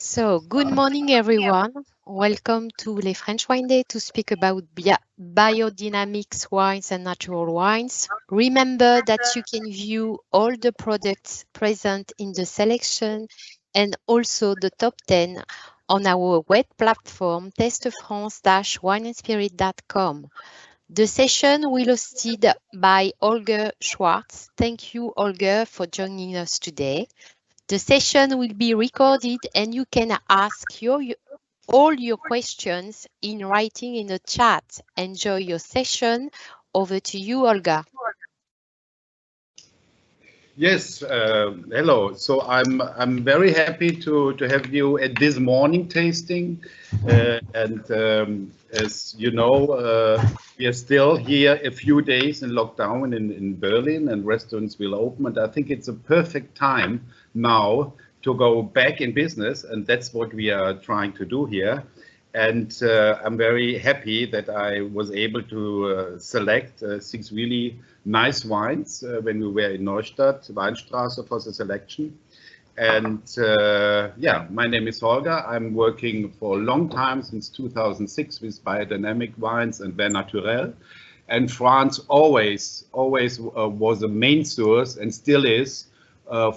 So, good morning, everyone. Welcome to Les French Wine Day to speak about biodynamics wines and natural wines. Remember that you can view all the products present in the selection and also the top 10 on our web platform testefrance-wineandspirit.com. The session will be hosted by Holger Schwarz. Thank you, Holger, for joining us today. The session will be recorded and you can ask all your questions in writing in the chat. Enjoy your session. Over to you, Holger. Yes, hello. So I'm very happy to have you at this morning tasting, and as you know, we are still here a few days in lockdown in Berlin, and restaurants will open. And I think it's a perfect time now to go back in business, and that's what we are trying to do here. And I'm very happy that I was able to select 6 really nice wines when we were in Neustadt, Weinstraße, for the selection. And yeah, my name is Holger. I'm working for a long time, since 2006, with Biodynamic wines and Vin Naturel. And France always was a main source and still is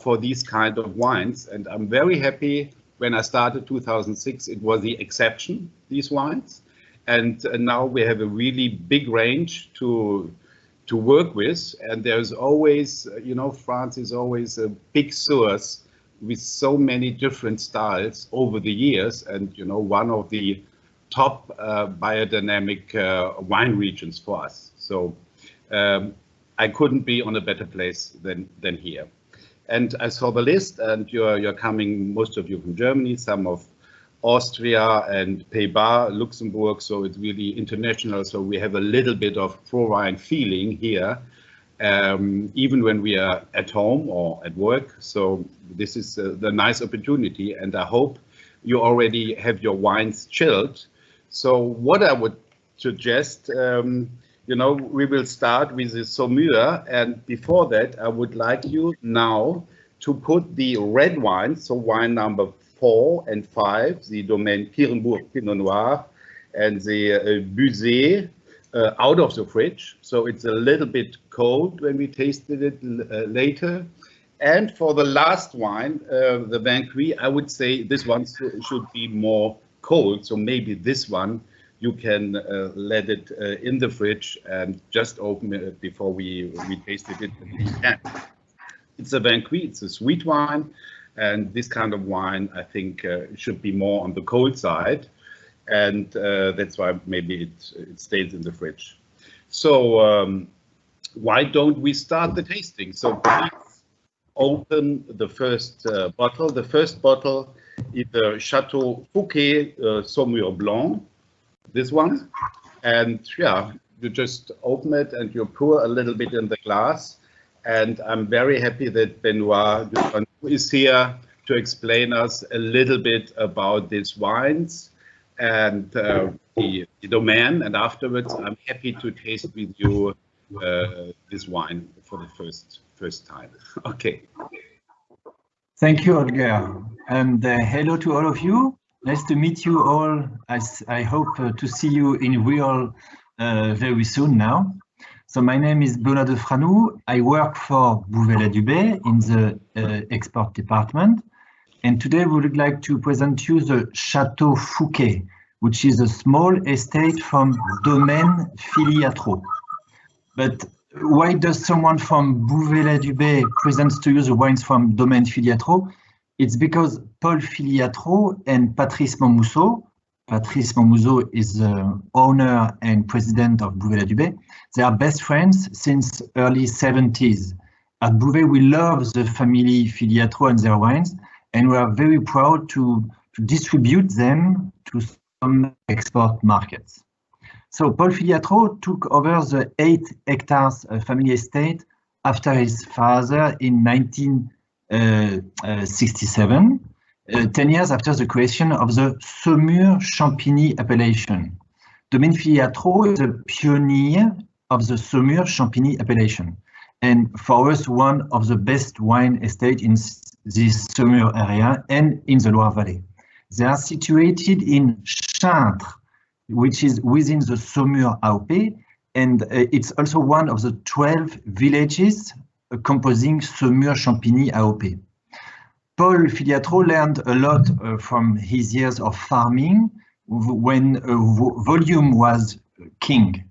for these kind of wines. And I'm very happy. When I started 2006, it was the exception, these wines. And now we have a really big range to work with. And there's always, you know, France is always a big source with so many different styles over the years. And, you know, one of the top biodynamic wine regions for us. So I couldn't be on a better place than here. And I saw the list, and you're coming, most of you from Germany, some of Austria and Pays-Bas, Luxembourg, so it's really international. So we have a little bit of pro-wine feeling here, even when we are at home or at work. So this is the nice opportunity, and I hope you already have your wines chilled. So what I would suggest, you know, we will start with the Saumur, and before that, I would like you now to put the red wine, so wine number 4 and 5, the Domaine Kirenbourg Pinot Noir and the Buzet, out of the fridge. So it's a little bit cold when we tasted it later. And for the last wine, the Vin Cuit, I would say this one should be more cold. So maybe this one, you can let it in the fridge and just open it before we tasted it. It's a Vin Cuit, it's a sweet wine, and this kind of wine, I think, should be more on the cold side, and that's why maybe it stays in the fridge. So why don't we start the tasting? So please open the first bottle. The first bottle is the Chateau Fouquet Saumur Blanc. This one, and yeah, you just open it and you pour a little bit in the glass. And I'm very happy that Benoit is here to explain us a little bit about these wines and the domain. And afterwards, I'm happy to taste with you this wine for the first time. Okay. Thank you, Holger, and hello to all of you. Nice to meet you all. I hope to see you in real very soon now. So my name is Benoît de Franou. I work for Bouvet-la-Dubé in the export department. And today we would like to present you the Château Fouquet, which is a small estate from Domaine Filiatro. But why does someone from Bouvet-la-Dubé presents to you the wines from Domaine Filiatro? It's because Paul Filiatro and Patrice Montmousseau is the owner and president of Bouvet-la-Dubé. They are best friends since early 70s. At Bouvet, we love the family Filiatro and their wines, and we are very proud to distribute them to some export markets. So Paul Filiatro took over the 8 hectares family estate after his father in 1967, 10 years after the creation of the Saumur Champigny appellation. Domaine Filiatro is a pioneer of the Saumur Champigny appellation, and for us one of the best wine estates in this Saumur area and in the Loire Valley. They are situated in Chintres, which is within the Saumur AOP, and it's also one of the 12 villages composing Saumur Champigny AOP. Paul Filiatro learned a lot from his years of farming when volume was king,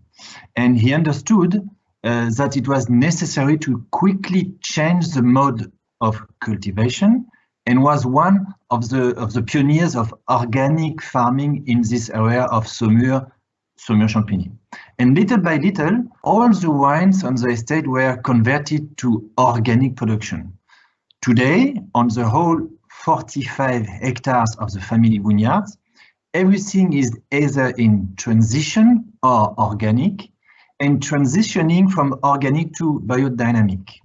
and he understood that it was necessary to quickly change the mode of cultivation, and was one of the pioneers of organic farming in this area of Saumur Champigny. And little by little, all the wines on the estate were converted to organic production. Today, on the whole 45 hectares of the family vineyards, everything is either in transition or organic, and transitioning from organic to biodynamic.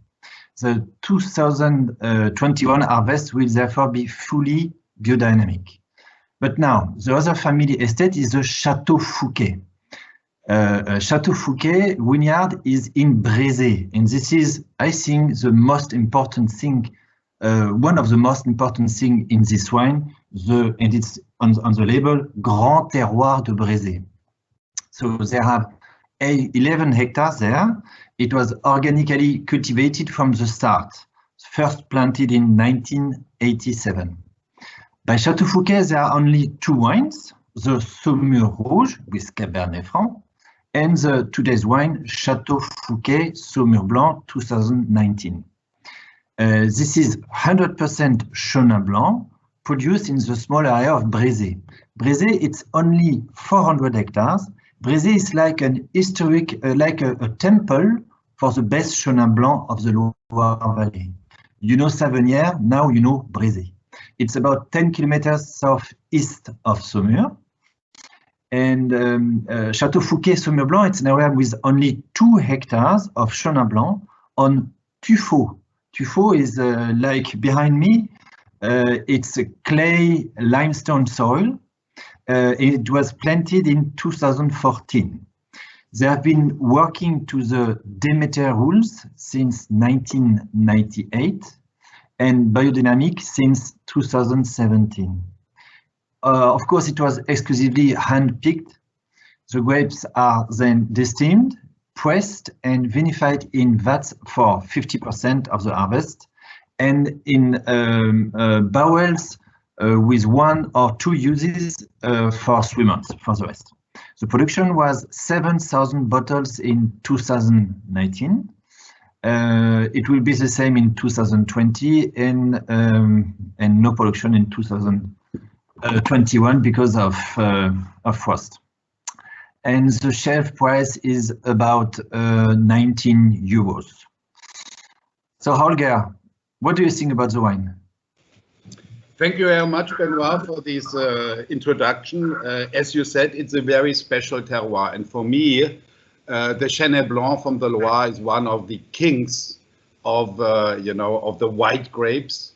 The 2021 harvest will therefore be fully biodynamic. But now, the other family estate is the Château Fouquet. Château Fouquet vineyard is in Brézé, and this is, I think, the most important thing, one of the most important things in this wine, and it's on the label, Grand Terroir de Brézé. So they have 11 hectares there. It was organically cultivated from the start, first planted in 1987. By Château Fouquet, there are only 2 wines, the Saumur Rouge with Cabernet Franc, and today's wine, Château Fouquet Saumur Blanc 2019. This is 100% Chenin Blanc, produced in the small area of Brézé. Brézé, it's only 400 hectares. Brézé is like an historic, like a temple for the best Chenin Blanc of the Loire Valley. You know Savenière, now you know Brézé. It's about 10 kilometers southeast of Saumur. And Château Fouquet Saumur Blanc, it's an area with only 2 hectares of Chenin Blanc on tuffeau. Tuffeau is like behind me, it's a clay limestone soil. It was planted in 2014. They have been working to the Demeter rules since 1998 and Biodynamic since 2017. Of course, it was exclusively hand-picked. The grapes are then distilled, pressed and vinified in vats for 50% of the harvest, and in barrels with 1 or 2 uses for 3 months for the rest. The production was 7,000 bottles in 2019. It will be the same in 2020 and no production in 2021 because of frost. And the shelf price is about 19 euros. So Holger, what do you think about the wine? Thank you very much, Benoît, for this introduction. As you said, it's a very special terroir, and for me, the Chenin Blanc from the Loire is one of the kings of of the white grapes,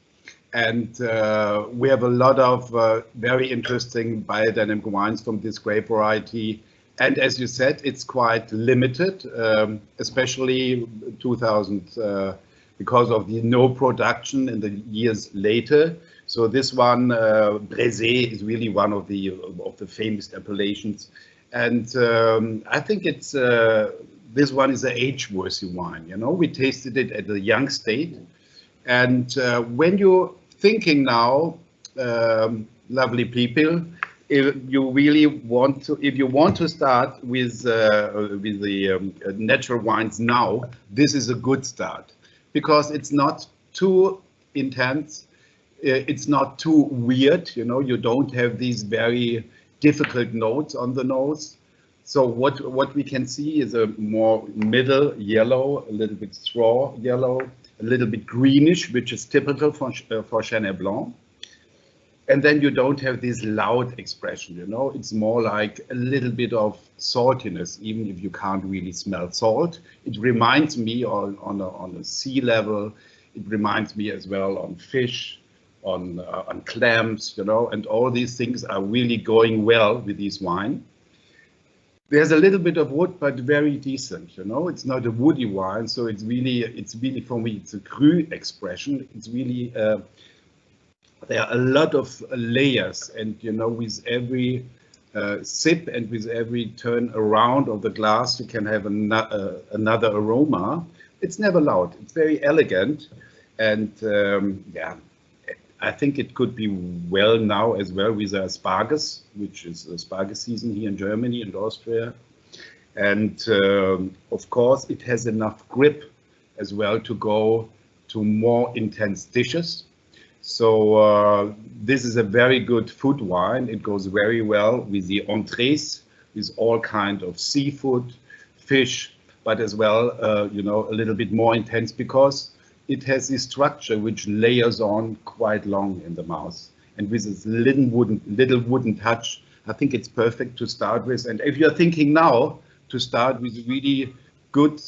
and we have a lot of very interesting biodynamic wines from this grape variety. And as you said, it's quite limited, especially 2000 because of the no production in the years later. So this one, Brézé, is really one of the famous appellations, and I think it's this one is an age-worthy wine. You know, we tasted it at a young state, and when you're thinking now, lovely people, if you really want to, if you want to start with the natural wines now, this is a good start, because it's not too intense, it's not too weird. You know, you don't have these very difficult notes on the nose. So what we can see is a more middle yellow, a little bit straw yellow, a little bit greenish, which is typical for Chardonnay Blanc. And then you don't have this loud expression, you know, it's more like a little bit of saltiness, even if you can't really smell salt. It reminds me on a sea level, it reminds me as well on fish, on clams, you know, and all these things are really going well with this wine. There's a little bit of wood, but very decent, you know. It's not a woody wine, so it's really for me, it's a cru expression. It's really, there are a lot of layers, and you know, with every sip and with every turn around of the glass, you can have another aroma. It's never loud, it's very elegant, and yeah, I think it could be well now as well with asparagus, which is asparagus season here in Germany and Austria. And of course, it has enough grip as well to go to more intense dishes. So this is a very good food wine. It goes very well with the entrees, with all kind of seafood, fish, but as well, you know, a little bit more intense, because it has this structure which layers on quite long in the mouth, and with this little wooden touch, I think it's perfect to start with. And if you're thinking now to start with really good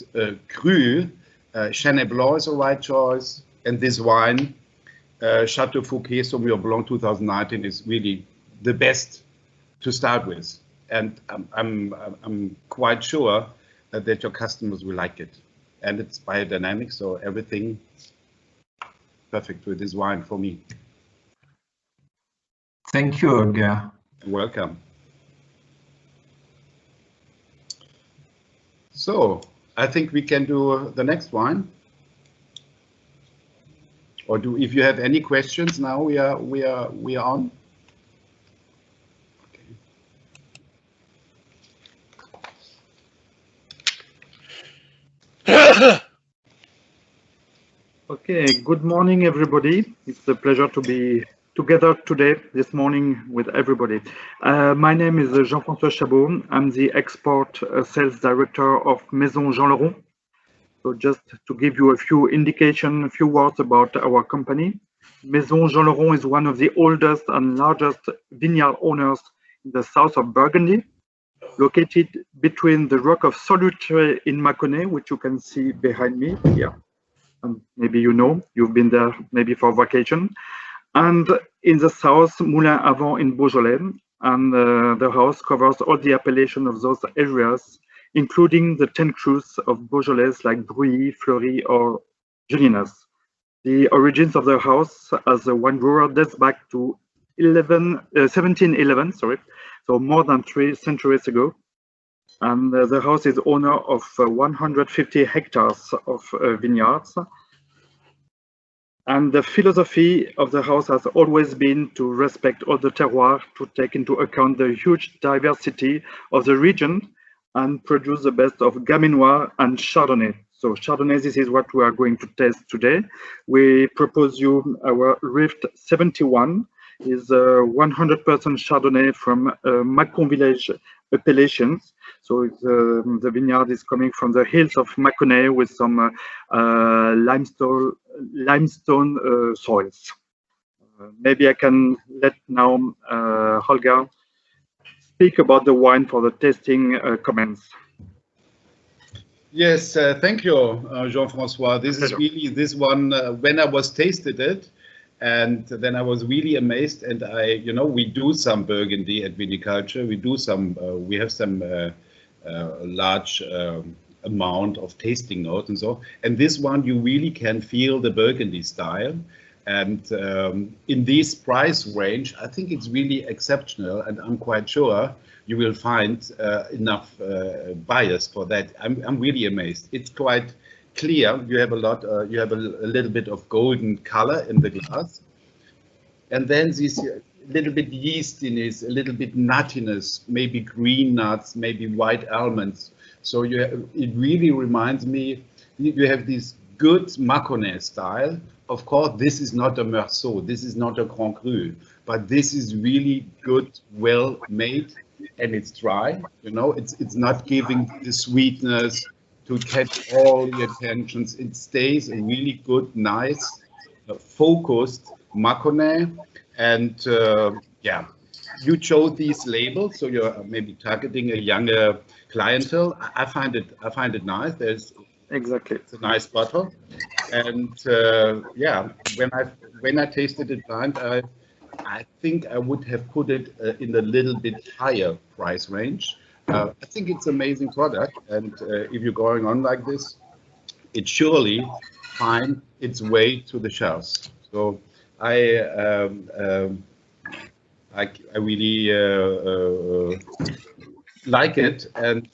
cru, Chardonnay Blanc is a right choice, and this wine, Chateau Fouquet Saumur Blanc 2019, is really the best to start with, and I'm quite sure that your customers will like it. And it's biodynamic, so everything perfect with this wine for me. Thank you, Holger. Welcome. So I think we can do the next wine. Or if you have any questions now, we are on. Okay, good morning, everybody. It's a pleasure to be together today, this morning, with everybody. My name is Jean-François Chabot. I'm the export sales director of Maison Jean Leron. So just to give you a few indication, a few words about our company. Maison Jean Leron is one of the oldest and largest vineyard owners in the south of Burgundy, located between the rock of Saumur in Macon, which you can see behind me here. Maybe you know, you've been there maybe for vacation. And in the south, Moulin Avant in Beaujolais. And the house covers all the appellation of those areas, including the 10 crus of Beaujolais like Bruy, Fleury, or Julinas. The origins of the house as a wine grower dates back to 1711, so more than 3 centuries ago. And the house is owner of 150 hectares of vineyards. And the philosophy of the house has always been to respect all the terroir, to take into account the huge diversity of the region and produce the best of Gamay Noir and Chardonnay. So Chardonnay, this is what we are going to taste today. We propose you our Rift 71, is 100% Chardonnay from Macon village appellations. So the vineyard is coming from the hills of Macon with some limestone soils. Maybe I can let now Holger speak about the wine for the tasting comments. Yes, thank you, Jean-François. This is really this one, when I was tasted it, and then I was really amazed. And we do some Burgundy at viniculture. We have some large amount of tasting notes and so. And this one, you really can feel the Burgundy style. And in this price range, I think it's really exceptional. And I'm quite sure you will find enough buyers for that. I'm really amazed. It's quite clear. You have a lot. You have a little bit of golden color in the glass, and then this little bit yeastiness, a little bit nuttiness, maybe green nuts, maybe white almonds. So it really reminds me. You have this good Macon style. Of course, this is not a Meursault. This is not a Grand Cru, but this is really good, well made, and it's dry. You know, it's not giving the sweetness to catch all the attentions. It stays a really good, nice, focused Macon. And yeah, you chose these labels, so you're maybe targeting a younger clientele. I find it nice. Exactly. It's a nice bottle, and yeah, when I tasted it blind, I think I would have put it in a little bit higher price range. I think it's an amazing product, and if you're going on like this, it surely find its way to the shelves. So I really like it, and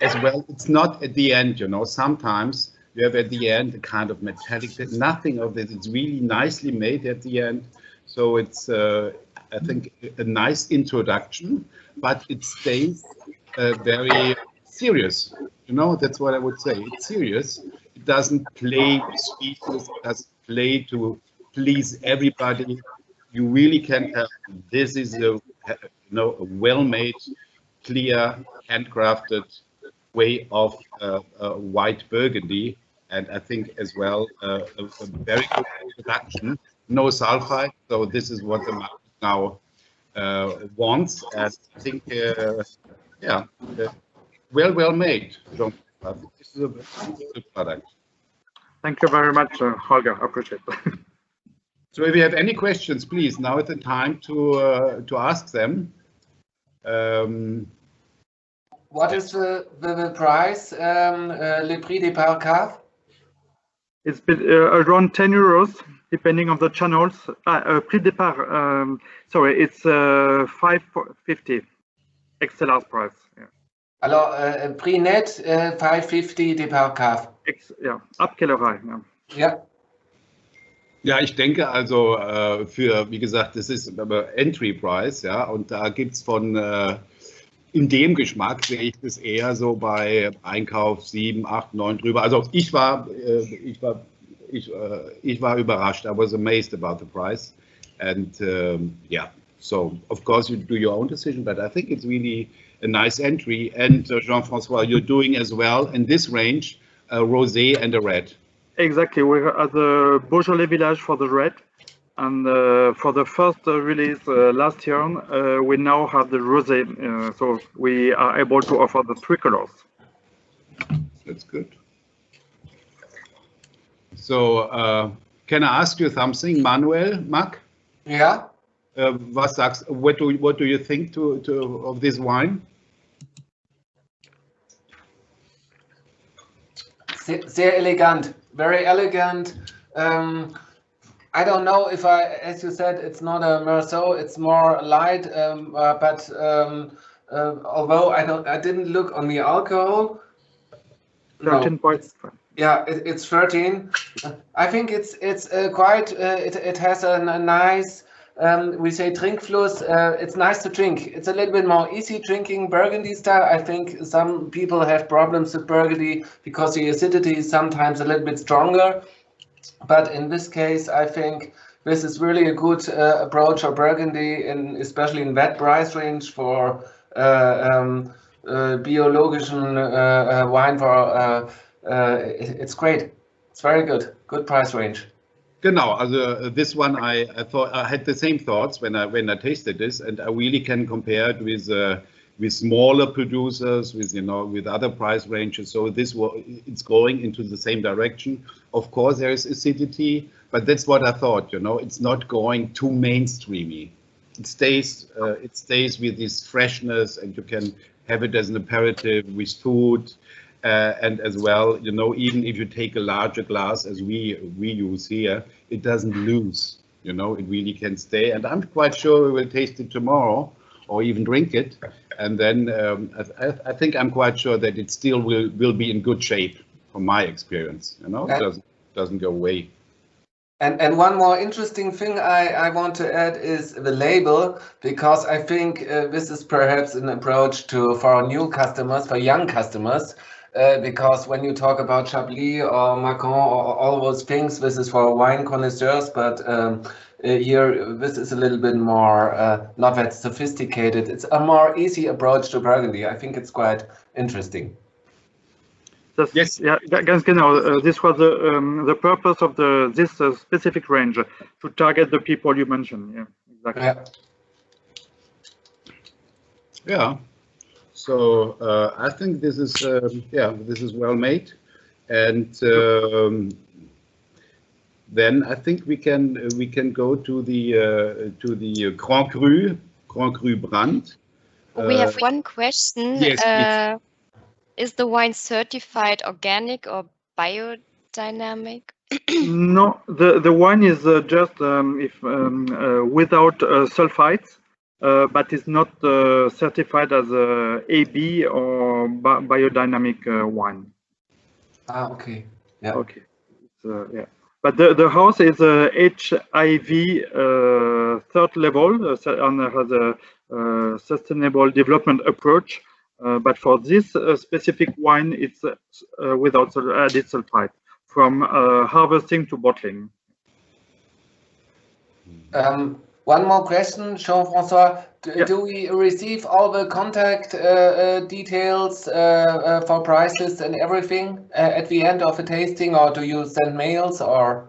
as well, it's not at the end, you know. Sometimes you have at the end a kind of metallic, nothing of this. It's really nicely made at the end. So it's, I think, a nice introduction, but it stays very serious. You know, that's what I would say. It's serious. It doesn't play sweetness. It doesn't play to please everybody. You really can tell this is a a well-made, clear, handcrafted way of white Burgundy, and I think as well a very good production. No sulfite, so this is what the market now wants. And I think, yeah, well made. This is a good product. Thank you very much, Holger. I appreciate it. So if you have any questions, please, now is the time to ask them. What is the price, le prix des par cave? It's been, around 10 euros, depending on the channels. Prix des par, sorry, it's 550, XLR price. Yeah. Alors, prix net 550 des par cave. Ja, Abkellerei. Ja. Ja. Ja, ich denke also für, wie gesagt, das ist aber Entry Price, ja, und da gibt es von, in dem Geschmack sehe ich das eher so bei Einkauf 7, 8, 9 drüber. Also ich war überrascht. I was amazed about the price, and yeah, so of course you do your own decision, but I think it's really a nice entry. And Jean-François, you're doing as well in this range a rosé and a red. Exactly, we're at the Beaujolais Village for the red, and for the first release last year, we now have the rosé, so we are able to offer the three colors. That's good. So, can I ask you something, Manuel, Mac? Yeah. What do you think of this wine? Sehr elegant, very elegant. I don't know if as you said, it's not a Meursault, it's more light, but although I didn't look on the alcohol. 13 points. Yeah, it's 13. I think it's quite. It has a nice. We say Trinkfluss. It's nice to drink. It's a little bit more easy drinking Burgundy style. I think some people have problems with Burgundy because the acidity is sometimes a little bit stronger. But in this case, I think this is really a good approach of Burgundy, especially in that price range for biologischen wine. It's great. It's very good. Good price range. Genau, also this one I thought I had the same thoughts when I tasted this, and I really can compare it with smaller producers, with other price ranges. So it's going into the same direction. Of course, there is acidity, but that's what I thought. It's not going too mainstreamy. It stays with this freshness, and you can have it as an aperitif with food. And as well, even if you take a larger glass as we use here, it doesn't lose. It really can stay. And I'm quite sure we will taste it tomorrow or even drink it. And then I think I'm quite sure that it still will be in good shape from my experience. You know, it doesn't go away. And one more interesting thing I want to add is the label, because I think this is perhaps an approach for our new customers, for young customers, because when you talk about Chablis or Macon or all those things, this is for wine connoisseurs, but here this is a little bit more not that sophisticated. It's a more easy approach to Burgundy. I think it's quite interesting. Yes. Yeah, ganz genau. This was the purpose of this specific range, to target the people you mentioned. Yeah, exactly. Yeah. Yeah. So I think this is this is well made, and then I think we can go to the Grand Cru Brand. We have one question. Yes, is the wine certified organic or biodynamic? No, the wine is just without sulfites, but is not certified as a AB or biodynamic wine. Ah, okay. Yeah. Okay. Yeah. But the house is a HIV third level and has a sustainable development approach. But for this specific wine, it's without added sulfite, from harvesting to bottling. One more question, Jean-François. Do we receive all the contact details for prices and everything at the end of the tasting, or do you send mails, or?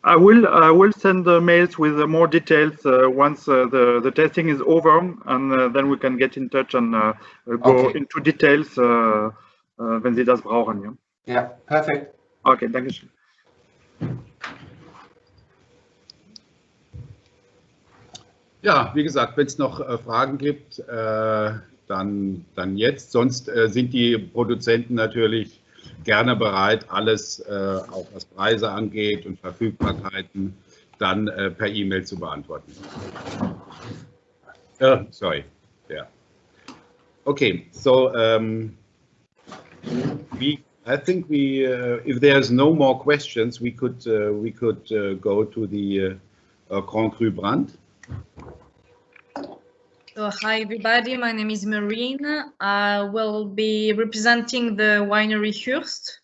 I will send the mails with more details once the tasting is over, and then we can get in touch and go into details wenn Sie das brauchen. Ja? Yeah, perfect. Okay, danke schön. Ja, wie gesagt, wenn es noch Fragen gibt, dann jetzt. Sonst sind die Produzenten natürlich gerne bereit, alles, auch was Preise angeht und Verfügbarkeiten, dann per E-Mail zu beantworten. Sorry. Yeah. Okay, so I think if there's no more questions, we could go to the Grand Cru Brand. So, hi everybody, my name is Marine. I will be representing the winery Hurst.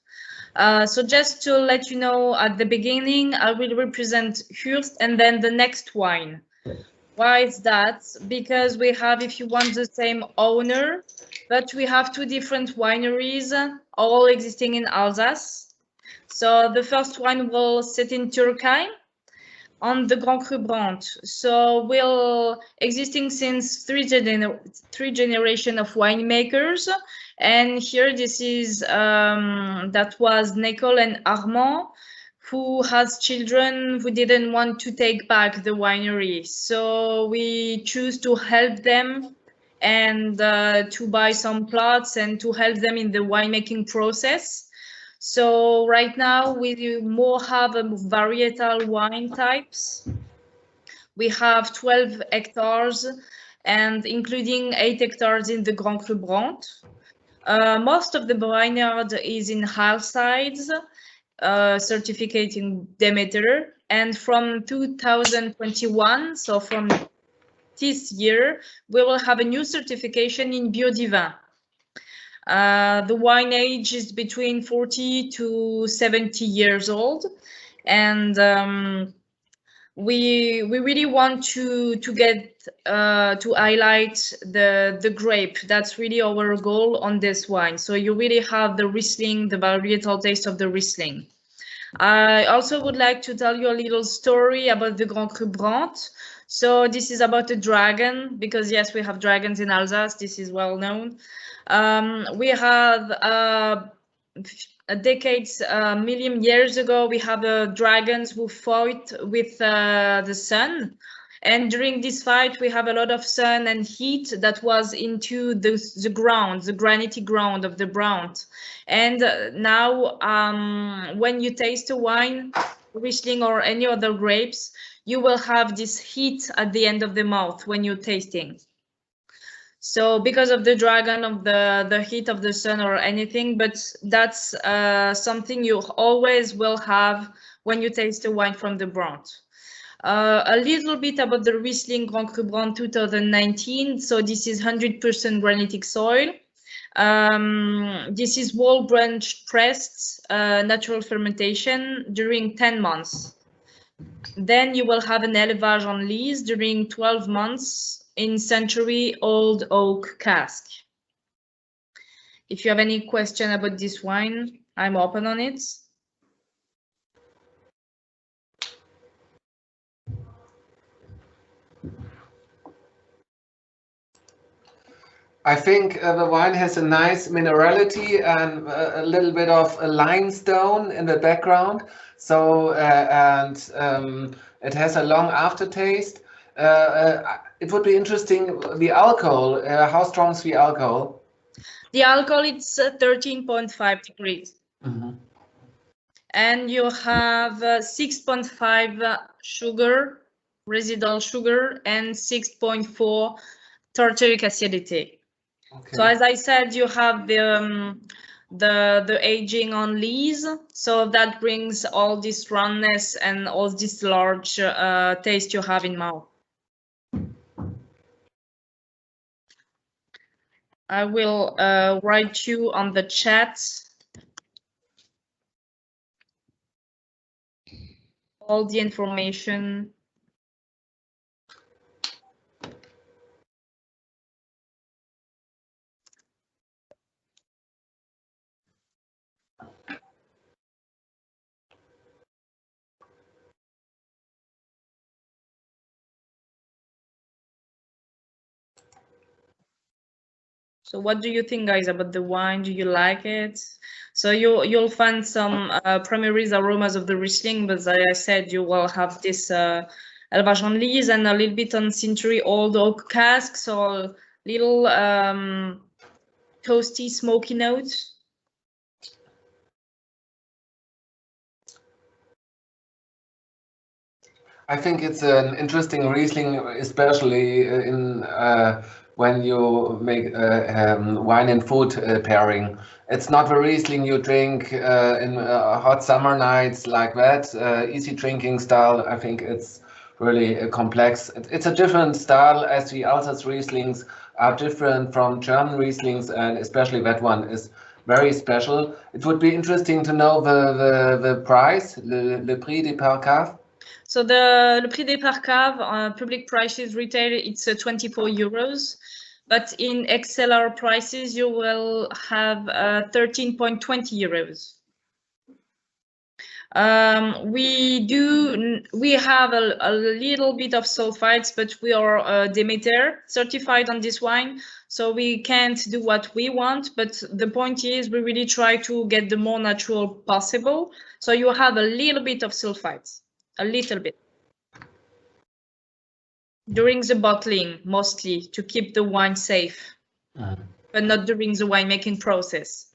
So just to let you know, at the beginning, I will represent Hurst and then the next wine. Why is that? Because we have, if you want, the same owner, but we have two different wineries, all existing in Alsace. So the first one will sit in Turkey, on the Grand Cru Brand. So we'll existing since three generation of winemakers. And here this is, that was Nicole and Armand, who has children who didn't want to take back the winery. So we choose to help them and to buy some plots and to help them in the winemaking process. So right now we more have varietal wine types. We have 12 hectares and including 8 hectares in the Grand Cru Brand. Most of the vineyard is in Alsace, certificating Demeter. And from 2021, so from this year, we will have a new certification in Biodynamic. The wine age is between 40 to 70 years old, and we really want to get to highlight the grape. That's really our goal on this wine. So you really have the Riesling, the varietal taste of the Riesling. I also would like to tell you a little story about the Grand Cru Brand. So this is about a dragon, because yes, we have dragons in Alsace. This is well known. We had decades, million years ago, we had dragons who fought with the sun. And during this fight, we have a lot of sun and heat that was into the ground, the granity ground of the Brand. And now when you taste a wine, Riesling or any other grapes, you will have this heat at the end of the mouth when you're tasting. So because of the dragon of the heat of the sun or anything, but that's something you always will have when you taste the wine from the brand. A little bit about the Riesling Grand Cru Brand 2019. So this is 100% granitic soil. This is whole branch pressed natural fermentation during 10 months. Then you will have an élevage on lees during 12 months in century-old oak cask. If you have any question about this wine, I'm open on it. I think the wine has a nice minerality and a little bit of a limestone in the background. So it has a long aftertaste. It would be interesting, the alcohol, how strong is the alcohol? The alcohol is 13.5 degrees. Mm-hmm. And you have 6.5 sugar, residual sugar, and 6.4 tartaric acidity. Okay. So as I said, you have the aging on lees, so that brings all this roundness and all this large taste you have in mouth. I will write you on the chat all the information. So what do you think, guys, about the wine? Do you like it? So you'll find some primary aromas of the Riesling, but as I said, you will have this élevage on lees and a little bit on century-old oak cask, so little toasty, smoky notes. I think it's an interesting Riesling, especially in when you make wine and food pairing. It's not the Riesling you drink in hot summer nights like that, easy drinking style. I think it's really complex. It's a different style, as the Alsace Rieslings are different from German Rieslings, and especially that one is very special. It would be interesting to know the price, le prix de par cave. So the prix des par cave, public prices retail, it's 24 euros. But in XLR prices, you will have 13.20 euros. We have a little bit of sulfites, but we are Demeter certified on this wine, so we can't do what we want. But the point is, we really try to get the more natural possible. So you have a little bit of sulfites, a little bit. During the bottling, mostly, to keep the wine safe, but not during the winemaking process.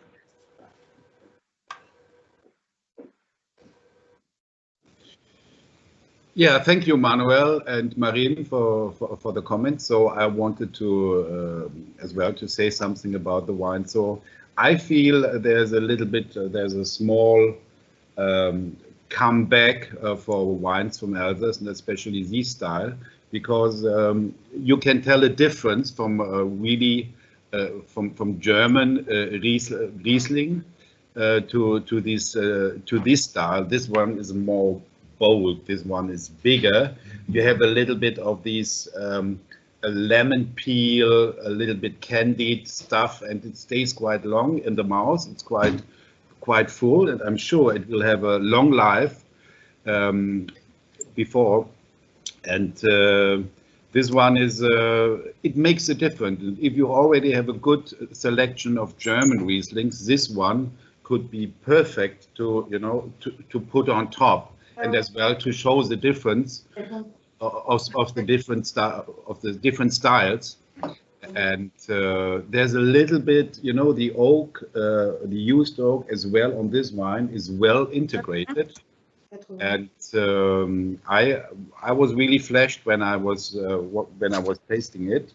Yeah, thank you, Manuel and Marine, for the comments. So I wanted to as well to say something about the wine. So I feel there's a little bit, there's a small comeback for wines from Alsace, and especially this style, because you can tell a difference from really from German Riesling to this style. This one is more bold. This one is bigger. You have a little bit of these a lemon peel, a little bit candied stuff, and it stays quite long in the mouth. It's quite full, and I'm sure it will have a long life before. And this one is, it makes a difference. If you already have a good selection of German Rieslings, this one could be perfect to, you know, to put on top, and as well to show the difference of the different styles. And there's a little bit, you know, the oak, the used oak as well on this wine is well integrated. And I was really flashed when I was tasting it.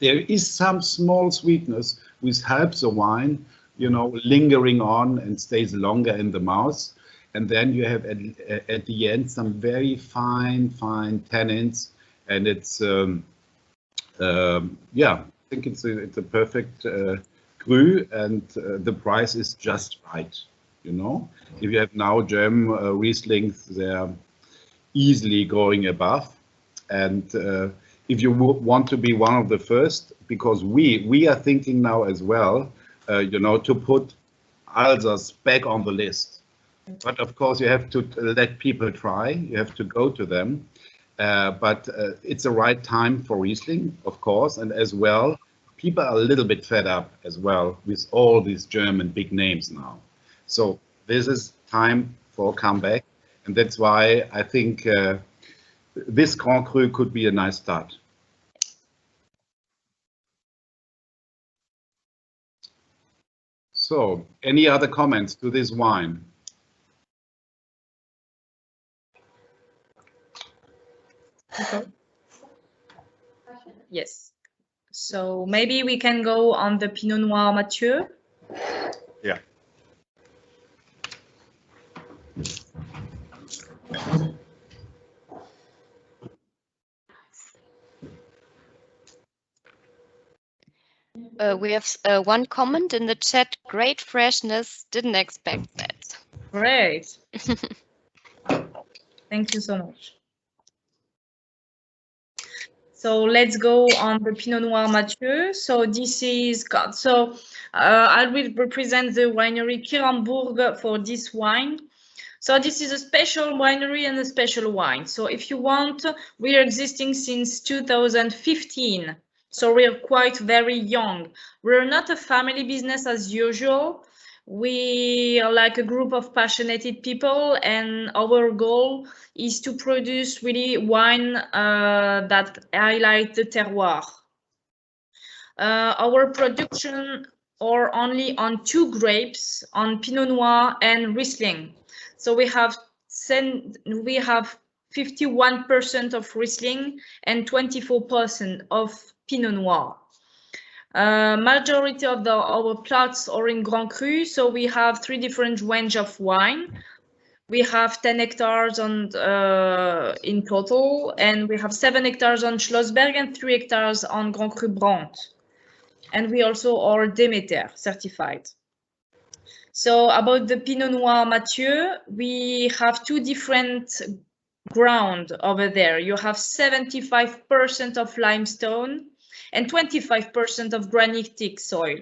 there is some small sweetness which helps the wine, you know, lingering on and stays longer in the mouth. And then you have at the end some very fine tannins, and it's yeah, I think it's a perfect cru, and the price is just right. You know, if you have now German Rieslings, they're easily going above, and if you want to be one of the first, because we are thinking now as well, you know, to put Alsace back on the list. But of course, you have to let people try. You have to go to them. But it's the right time for Riesling, of course, and as well, people are a little bit fed up as well with all these German big names now. So this is time for a comeback, and that's why I think this Grand Cru could be a nice start. So, any other comments to this wine? Okay. Yes. So maybe we can go on the Pinot Noir Mathieu. Yeah. We have one comment in the chat. Great freshness. Didn't expect that. Great. Thank you so much. So let's go on the Pinot Noir Mathieu. So this is I will represent the winery Kirambourg for this wine. So this is a special winery and a special wine. So if you want, we are existing since 2015. So we are quite very young. We're not a family business as usual. We are like a group of passionate people, and our goal is to produce really wine that highlight the terroir. Our production are only on 2 grapes, on Pinot Noir and Riesling. So we have 51% of Riesling and 24% of Pinot Noir. Majority of our plots are in Grand Cru, so we have 3 different range of wine. We have 10 hectares on in total, and we have 7 hectares on Schlossberg and 3 hectares on Grand Cru Blanc. And we also are Demeter certified. So about the Pinot Noir Mathieu, we have 2 different ground over there. You have 75% of limestone and 25% of granitic soil.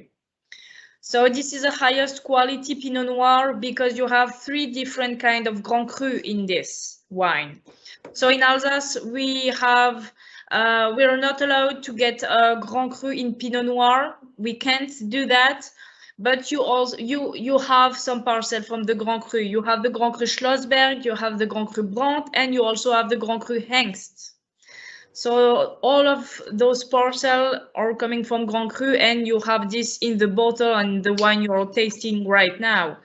So this is the highest quality Pinot Noir because you have 3 different kind of Grand Cru in this wine. So in Alsace, we are not allowed to get a Grand Cru in Pinot Noir. We can't do that. But you have some parcel from the Grand Cru. You have the Grand Cru Schlossberg, you have the Grand Cru Blanc, and you also have the Grand Cru Hengst. So all of those parcels are coming from Grand Cru, and you have this in the bottle and the wine you're tasting right now.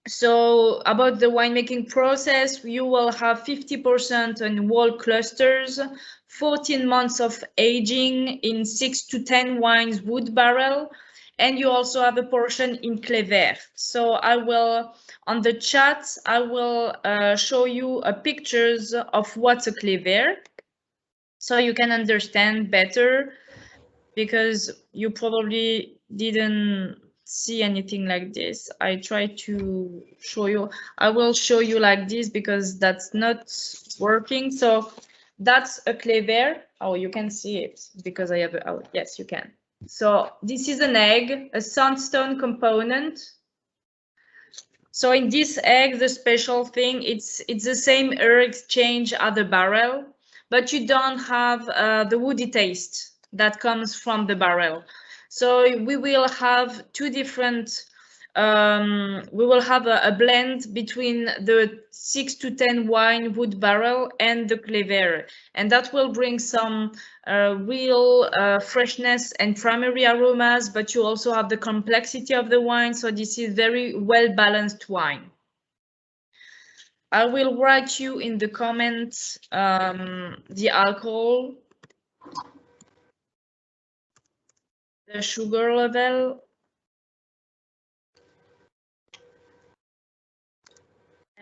So about the winemaking process, you will have 50% in wall clusters, 14 months of aging in 6 to 10 wines wood barrel, and you also have a portion in clé vert. So I will, on the chat, I will show you pictures of what's a clé vert, so you can understand better, because you probably didn't see anything like this. I try to show you. I will show you like this because that's not working. So that's a clé vert. Oh, you can see it because I have a, oh, yes, you can. So this is an egg, a sandstone component. So in this egg, the special thing, it's the same air exchange at the barrel, but you don't have the woody taste that comes from the barrel. So we will have 2 different, we will have a blend between the 6 to 10 wine wood barrel and the clé vert, and that will bring some real freshness and primary aromas, but you also have the complexity of the wine, so this is very well balanced wine. I will write you in the comments the alcohol. the sugar level,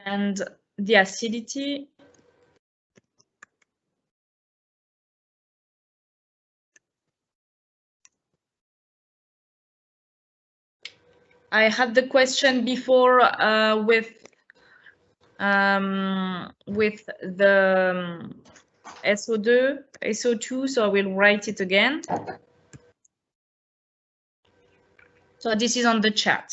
and the acidity. I had the question before with the SO2, so I will write it again. So this is on the chat.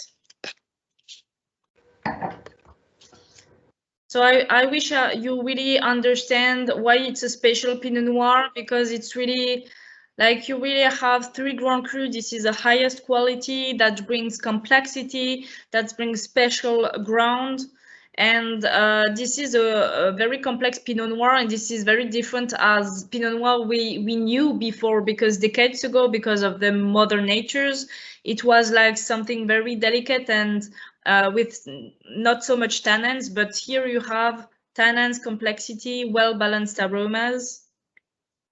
So I wish you really understand why it's a special Pinot Noir, because it's really like you really have 3 Grand Cru. This is the highest quality that brings complexity, that brings special ground. And this is a very complex Pinot Noir, and this is very different as Pinot Noir we knew before, because decades ago, because of the mother natures, it was like something very delicate and with not so much tannins. But here you have tannins, complexity, well-balanced aromas.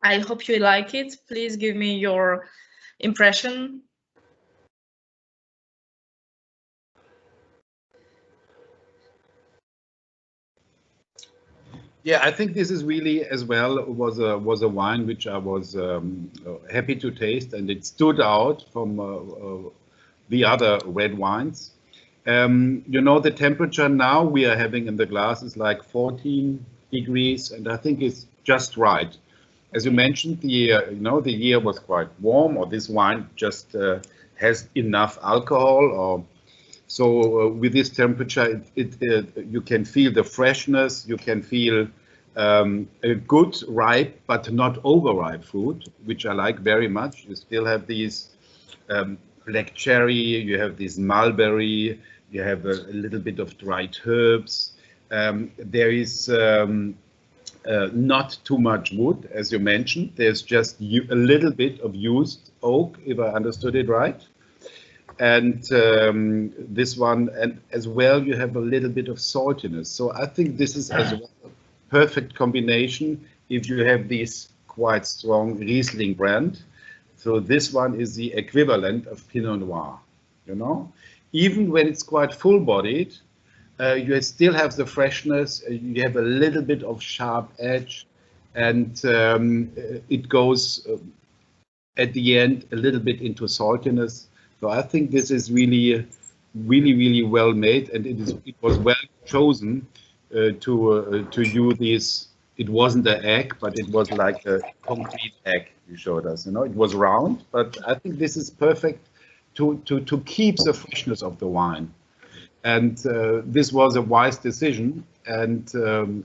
I hope you like it. Please give me your impression. Yeah, I think this is really as well was a wine which I was happy to taste, and it stood out from the other red wines. You know, the temperature now we are having in the glass is like 14 degrees, and I think it's just right. As you mentioned, the year was quite warm, or this wine just has enough alcohol, or so with this temperature, you can feel the freshness, you can feel a good ripe but not overripe fruit, which I like very much. You still have these black cherry, you have this mulberry, you have a little bit of dried herbs. There is not too much wood, as you mentioned. There's just a little bit of used oak, if I understood it right. And this one, and as well, you have a little bit of saltiness. So I think this is as well a perfect combination if you have this quite strong Riesling brand. So this one is the equivalent of Pinot Noir, you know? Even when it's quite full-bodied, you still have the freshness, you have a little bit of sharp edge, and it goes at the end a little bit into saltiness. So I think this is really well made, and it was well chosen to use this. It wasn't an egg, but it was like a concrete egg you showed us. You know, it was round, but I think this is perfect to keep the freshness of the wine. And this was a wise decision, and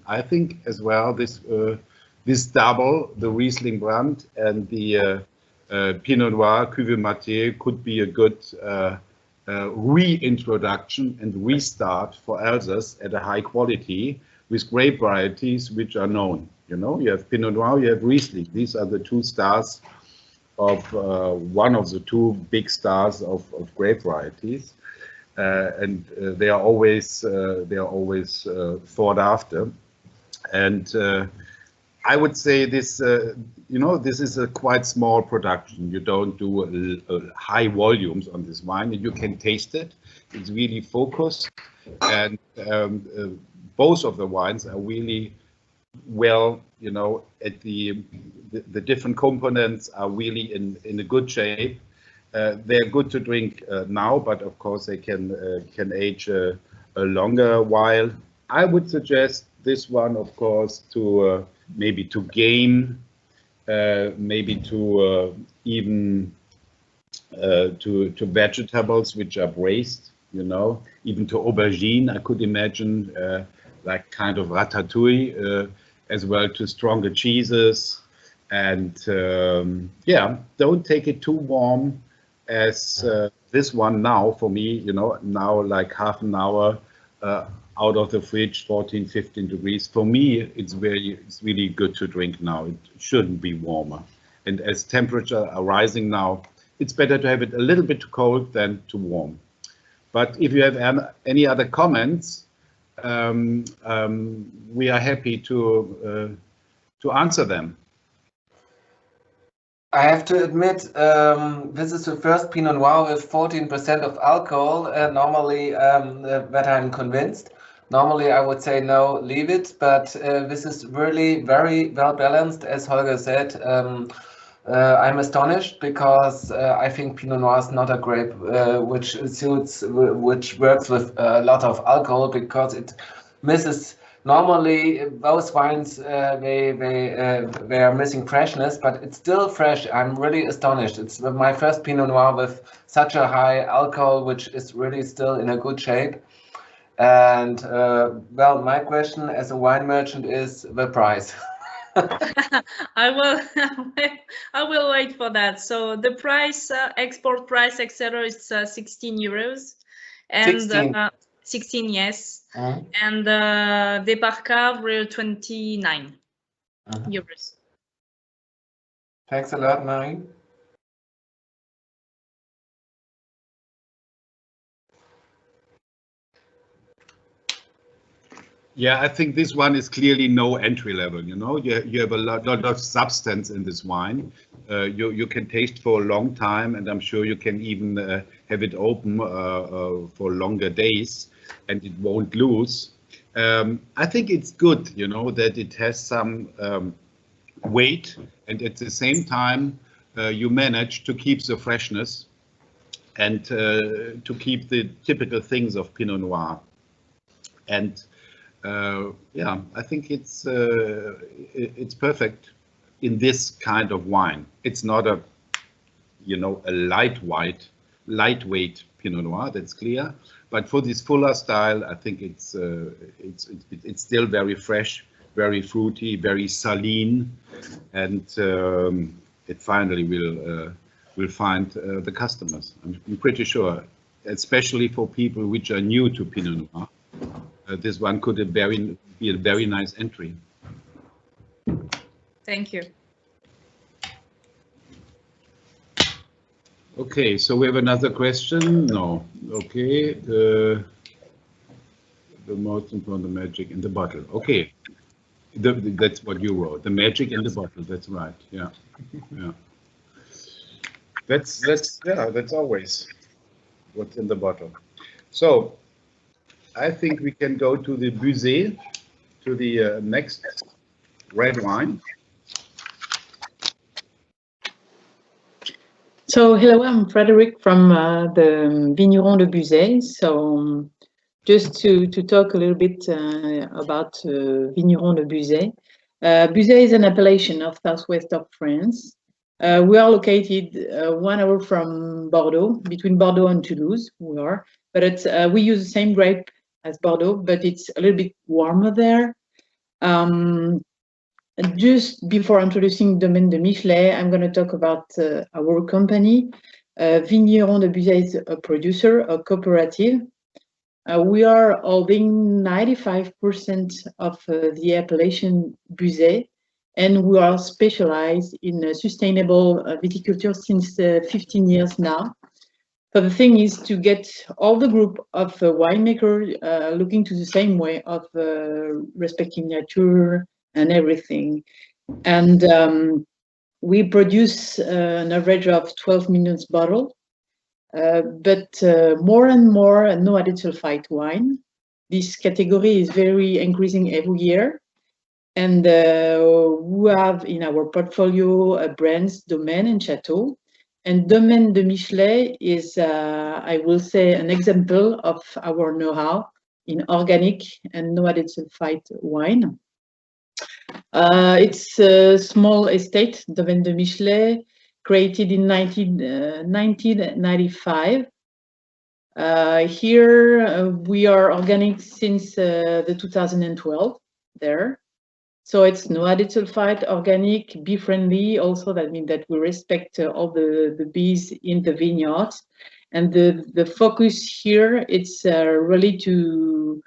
I think as well this double, the Riesling brand and the Pinot Noir Cuvée Matée, could be a good reintroduction and restart for Alsace at a high quality with grape varieties which are known. You know, you have Pinot Noir, you have Riesling. These are the 2 stars of one of the 2 big stars of grape varieties, and they are always sought after. And I would say this, you know, this is a quite small production. You don't do high volumes on this wine, and you can taste it. It's really focused, and both of the wines are really well, you know, at the different components are really in a good shape. They're good to drink now, but of course they can age a longer while. I would suggest this one, of course, to maybe to game, maybe to even to vegetables which are braised, you know, even to aubergine. I could imagine like kind of ratatouille, as well to stronger cheeses. And yeah, don't take it too warm as this one now for me, you know, now like half an hour out of the fridge, 14, 15 degrees. For me, it's really good to drink now. It shouldn't be warmer. And as temperatures are rising now, it's better to have it a little bit too cold than too warm. But if you have any other comments, we are happy to answer them. I have to admit, this is the first Pinot Noir with 14% of alcohol. Normally, that I'm convinced. Normally, I would say no, leave it. But this is really very well balanced, as Holger said. I'm astonished because I think Pinot Noir is not a grape which works with a lot of alcohol, because it misses. Normally, those wines they are missing freshness, but it's still fresh. I'm really astonished. It's my first Pinot Noir with such a high alcohol, which is really still in a good shape. And well, my question as a wine merchant is the price. I will wait for that. So the price, export price, etc., is 16 euros, and 16, yes, and départ cave 29 euros. Thanks a lot, Marie. Yeah, I think this one is clearly no entry level. You know, you have a lot of substance in this wine. You can taste for a long time, and I'm sure you can even have it open for longer days, and it won't lose. I think it's good, you know, that it has some weight, and at the same time you manage to keep the freshness and to keep the typical things of Pinot Noir. And yeah, I think it's perfect in this kind of wine. It's not a, you know, a lightweight Pinot Noir, that's clear. But for this fuller style, I think it's still very fresh, very fruity, very saline, and it finally will find the customers. I'm pretty sure, especially for people which are new to Pinot Noir. This one could be a very nice entry. Thank you. Okay, so we have another question. No, okay. The most important, the magic in the bottle. Okay, that's what you wrote. The magic in the bottle. That's right. Yeah, yeah. That's always what's in the bottle. So I think we can go to the Buzet, to the next red wine. So hello, I'm Frederic from the Vigneron de Buzet. So just to talk a little bit about Vigneron de Buzet. Buzet is an appellation of southwest of France. We are located 1 hour from Bordeaux, between Bordeaux and Toulouse. We are, but it's we use the same grape as Bordeaux, but it's a little bit warmer there. Just before introducing Domaine de Michelet, I'm going to talk about our company. Vigneron de Buzet is a producer, a cooperative. We are holding 95% of the appellation Buzet, and we are specialized in sustainable viticulture since 15 years now. So the thing is to get all the group of winemakers looking to the same way of respecting nature and everything. And we produce an average of 12 million bottles, but more and more no added sulfite wine. This category is very increasing every year. And we have in our portfolio brands Domaine and Chateau. And Domaine de Michelet is, I will say, an example of our know-how in organic and no added sulfite wine. It's a small estate, Domaine de Michelet, created in 1995. Here we are organic since the 2012 there. So it's no added sulfite, organic, bee-friendly. Also, that means that we respect all the bees in the vineyards. And the focus here, it's really to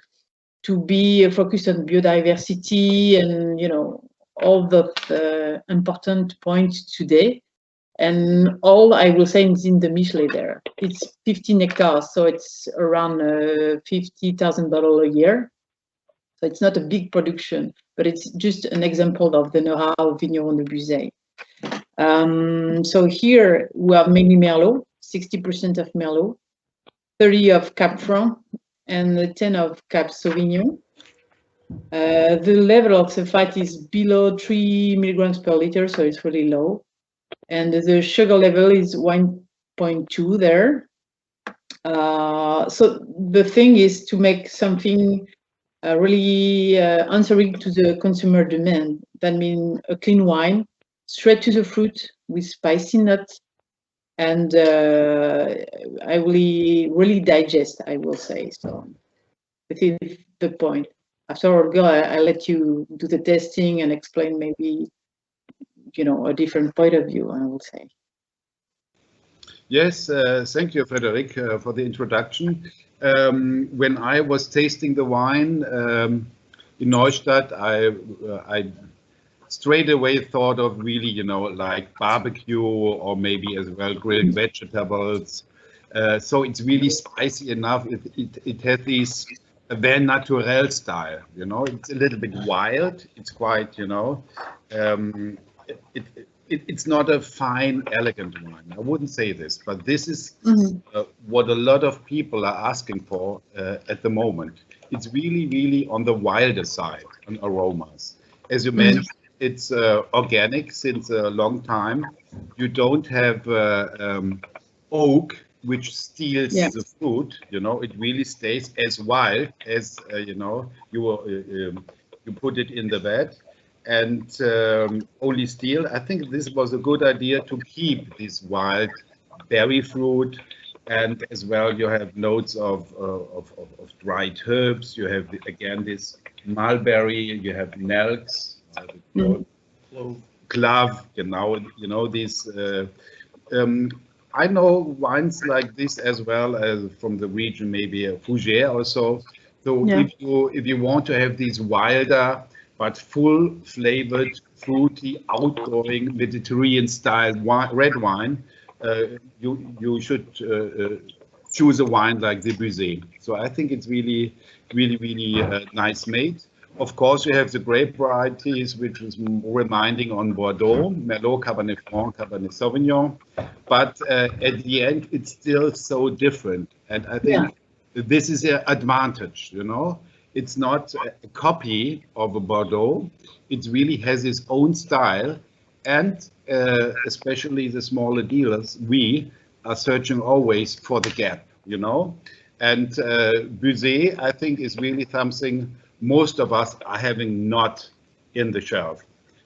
be focused on biodiversity and, you know, all the important points today. And all I will say is in the Michelet there. It's 15 hectares, so it's around 50,000 bottles a year. So it's not a big production, but it's just an example of the know-how of Vigneron de Buzet. So here we have mainly Merlot, 60% of Merlot, 30 of Cab Franc, and 10 of Cab Sauvignon. The level of sulfite is below 3 milligrams per liter, so it's really low. And the sugar level is 1.2 there. So the thing is to make something really answering to the consumer demand. That means a clean wine, straight to the fruit with spicy nuts, and I really digest, I will say. So this is the point. After Holger, I let you do the testing and explain maybe, a different point of view, I will say. Yes, thank you, Frederic, for the introduction. When I was tasting the wine in Neustadt, I straight away thought of really, like barbecue or maybe as well grilled vegetables. So it's really spicy enough. It has this vin naturel style, it's a little bit wild. It's quite, it's not a fine, elegant wine. I wouldn't say this, but this is what a lot of people are asking for at the moment. It's really, really on the wilder side on aromas. As you mentioned, it's organic since a long time. You don't have oak, which steals the fruit. It really stays as wild as you put it in the vat. And only steel. I think this was a good idea to keep this wild berry fruit, and as well you have notes of dried herbs. You have again this mulberry. You have nelks, clove. This. I know wines like this as well as from the region, maybe Fougères also. So if you want to have these wilder but full flavored, fruity, outgoing Mediterranean style red wine, you should choose a wine like the Buzet. So I think it's really, really, really nice made. Of course, you have the grape varieties, which is reminding on Bordeaux, Merlot, Cabernet Franc, Cabernet Sauvignon. But at the end, it's still so different. And I think this is an advantage, It's not a copy of a Bordeaux. It really has its own style. And especially the smaller dealers, we are searching always for the gap, And Buzet, I think, is really something most of us are having not in the shelf.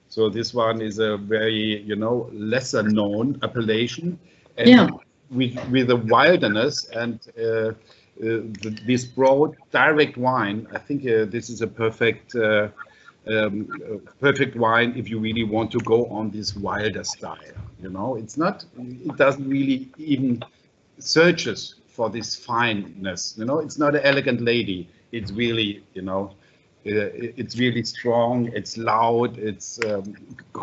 So this one is a very, lesser known appellation. And with the wilderness and this broad, direct wine, I think this is a perfect wine if you really want to go on this wilder style. It doesn't really even searches for this fineness. It's not an elegant lady. It's really, it's really strong. It's loud. It's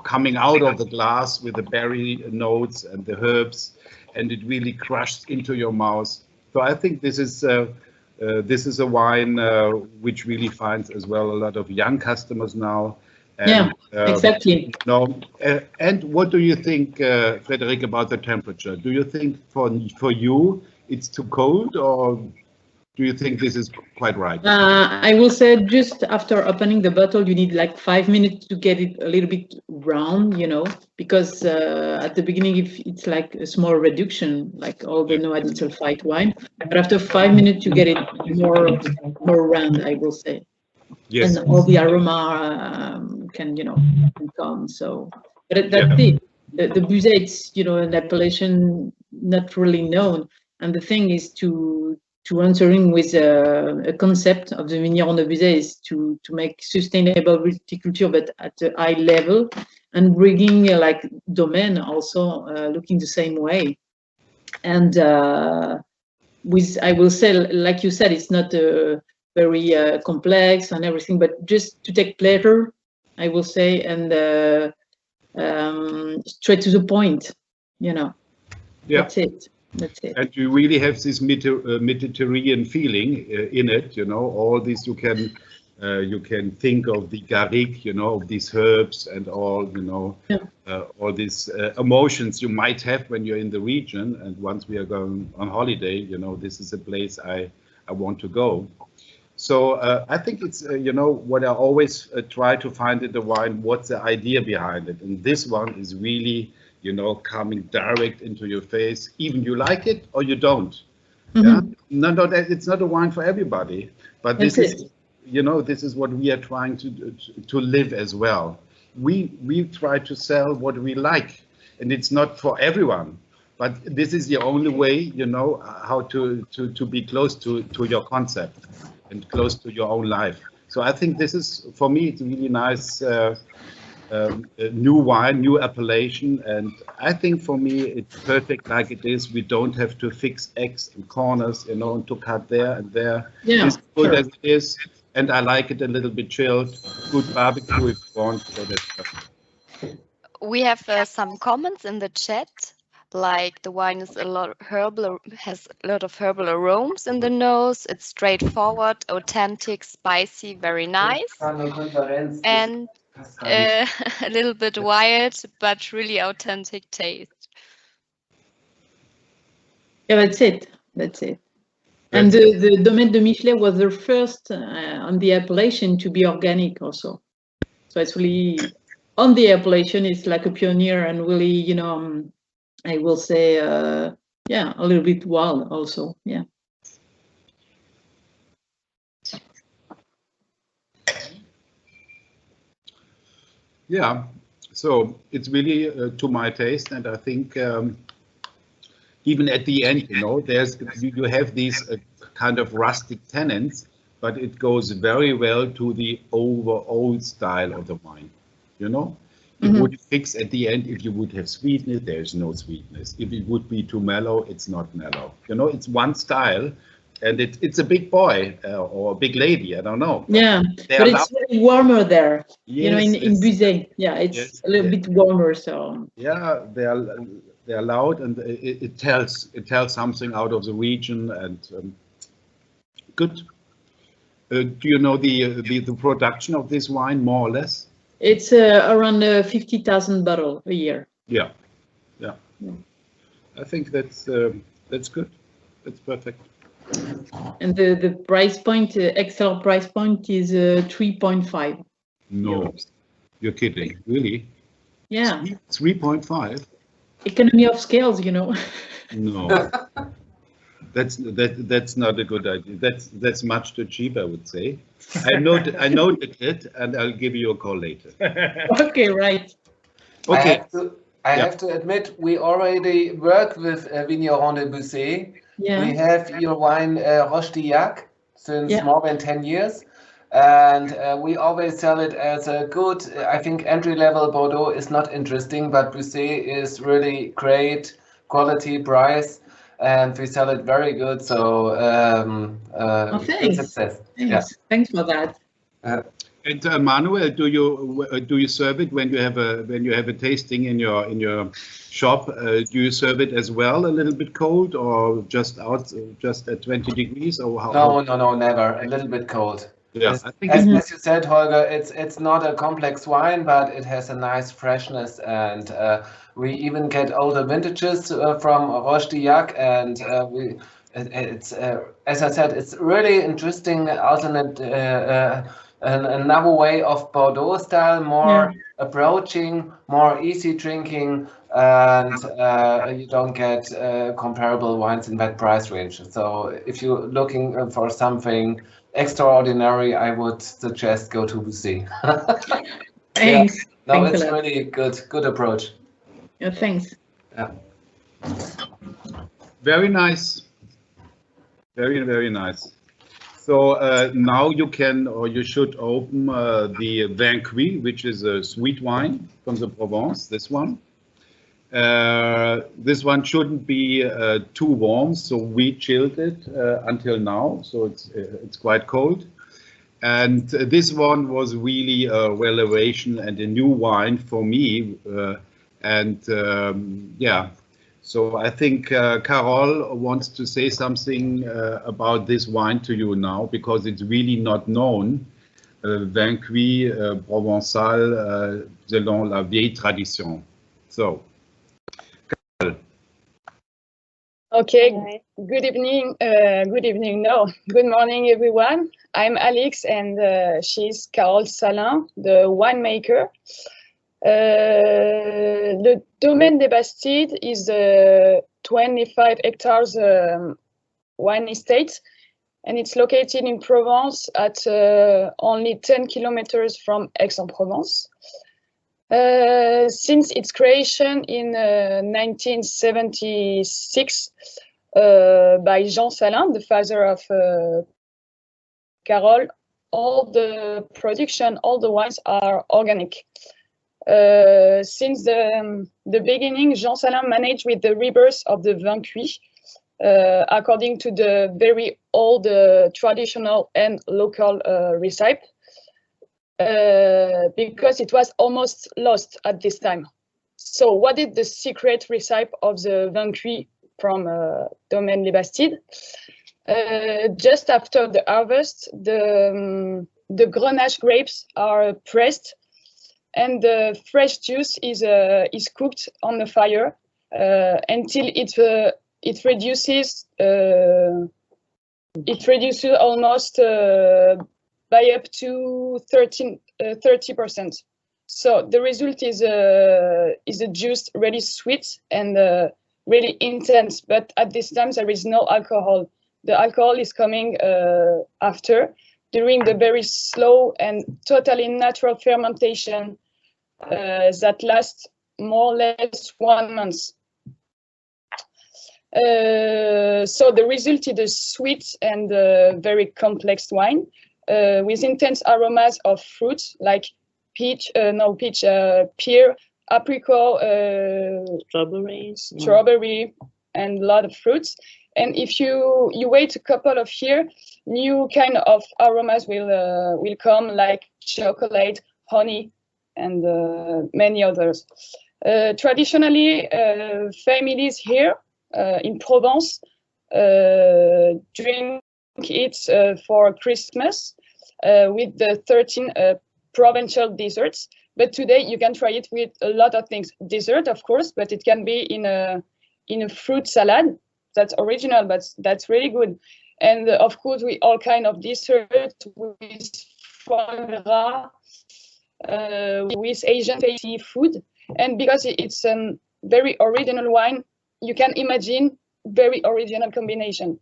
coming out of the glass with the berry notes and the herbs, and it really crushes into your mouth. So I think this is a wine which really finds as well a lot of young customers now. And, exactly. And what do you think, Frederic, about the temperature? Do you think for you it's too cold, or do you think this is quite right? I will say just after opening the bottle, you need like 5 minutes to get it a little bit round, because at the beginning, if it's like a small reduction, like all the no added sulfite wine, but after 5 minutes, you get it more round, I will say. Yes. And all the aroma can come. So, but that's it. The Buzet, it's an appellation not really known, and the thing is to answering with a concept of the Vigneron de Buzet is to make sustainable viticulture, but at a high level, and bringing like domain also looking the same way. And with, I will say, like you said, it's not very complex and everything, but just to take pleasure, I will say, and straight to the point, That's it. That's it. And you really have this Mediterranean feeling in it, all these you can You can think of the garrigue, you know, of these herbs and all, you know, all these emotions you might have when you're in the region. And once we are going on holiday, you know, this is a place I want to go. So I think it's, you know, what I always try to find in the wine, what's the idea behind it. And this one is really, you know, coming direct into your face. Even you like it or you don't. Yeah, no, it's not a wine for everybody, but this is, you know, this is what we are trying to live as well. We try to sell what we like, and it's not for everyone, but this is the only way, you know, how to be close to your concept and close to your own life. So I think this is, for me, it's really nice. New wine, new appellation, and I think for me it's perfect like it is. We don't have to fix X and corners, you know, and to cut there and there. Yeah, it's good as it is, and I like it a little bit chilled. Good barbecue if you want. So that's perfect. We have some comments in the chat, like the wine is a lot herbal, has a lot of herbal aromas in the nose. It's straightforward, authentic, spicy, very nice, and a little bit wild, but really authentic taste. Yeah, that's it. That's it. And the Domaine de Michelet was the first on the appellation to be organic also. So it's really, on the appellation, it's like a pioneer and really, you know, I will say, yeah, a little bit wild also, yeah. Yeah, so it's really to my taste, and I think even at the end, you know, you have these kind of rustic tannins, but it goes very well to the overall style of the wine, you know. It would fix at the end if you would have sweetness, there's no sweetness. If it would be too mellow, it's not mellow. You know, it's one style. And it's a big boy or a big lady, I don't know. Yeah, but it's very warmer there. Yes, you know, in Buzet, yeah, it's a little bit warmer. So yeah, they're loud, and it tells something out of the region, and good. Do you know the production of this wine more or less? It's around 50,000 bottles a year. Yeah. I think that's good. That's perfect. And the price point, Excel price point is 3.5. No, you're kidding, really? Yeah. 3.5. Economy of scales, you know. No, that's not a good idea. That's much too cheap, I would say. I noted it, and I'll give you a call later. Okay, right. Okay. I have to admit, we already work with Vigneron de Buzet. Yeah. We have your wine Roche-Dillac since more than 10 years. And we always sell it as a good, I think entry-level Bordeaux is not interesting, but Buzet is really great quality, price, and we sell it very good. So thanks. Success. Thanks. Yeah. Thanks for that. And Manuel, do you serve it when you have a tasting in your shop? Do you serve it as well, a little bit cold, or just at 20 degrees, or how? No, never. A little bit cold. Yeah, as you said, Holger, it's not a complex wine, but it has a nice freshness, and we even get older vintages from Roche-Dillac, and it's as I said, it's really interesting alternate. Another way of Bordeaux style, more approaching, more easy drinking, and you don't get comparable wines in that price range. So if you're looking for something extraordinary, I would suggest go to Buzet. Thanks. Yeah. No, Thanks it's really good approach. Yeah, thanks. Yeah. Very nice. Very nice. So now you can, or you should open the Vin Cuit, which is a sweet wine from the Provence, this one. This one shouldn't be too warm, so we chilled it until now, so it's quite cold. And this one was really a revelation and a new wine for me. Yeah. So I think Carol wants to say something about this wine to you now, because it's really not known. vin cuit provençal selon la vieille tradition. So. Okay, good evening, good morning, everyone. I'm Alex, and she's Carole Salin, the winemaker. The Domaine des Bastides is a 25 hectares wine estate, and it's located in Provence at only 10 kilometers from Aix-en-Provence. Since its creation in 1976 by Jean Salin, the father of Carole, all the production, all the wines are organic. Since the beginning, Jean Salin managed with the rebirth of the vin cuit, according to the very old traditional and local recipe. Because it was almost lost at this time. So what is the secret recipe of the vin cuit from Domaine des Bastides? Just after the harvest, the Grenache grapes are pressed, and the fresh juice is cooked on the fire until it reduces almost by up to 30%. So the result is a juice really sweet and really intense, but at this time there is no alcohol. The alcohol is coming after, during the very slow and totally natural fermentation that lasts more or less 1 month. So the result is a sweet and very complex wine. With intense aromas of fruits like pear, apricot, strawberry, and a lot of fruits. And if you wait a couple of years, new kind of aromas will come, like chocolate, honey, and many others. Traditionally, families here in Provence drink it for Christmas with the 13 provincial desserts. But today you can try it with a lot of things. Dessert, of course, but it can be in a fruit salad. That's original, but that's really good. And of course, with all kind of dessert, with foie gras, with Asian tasty food. And because it's a very original wine, you can imagine very original combination.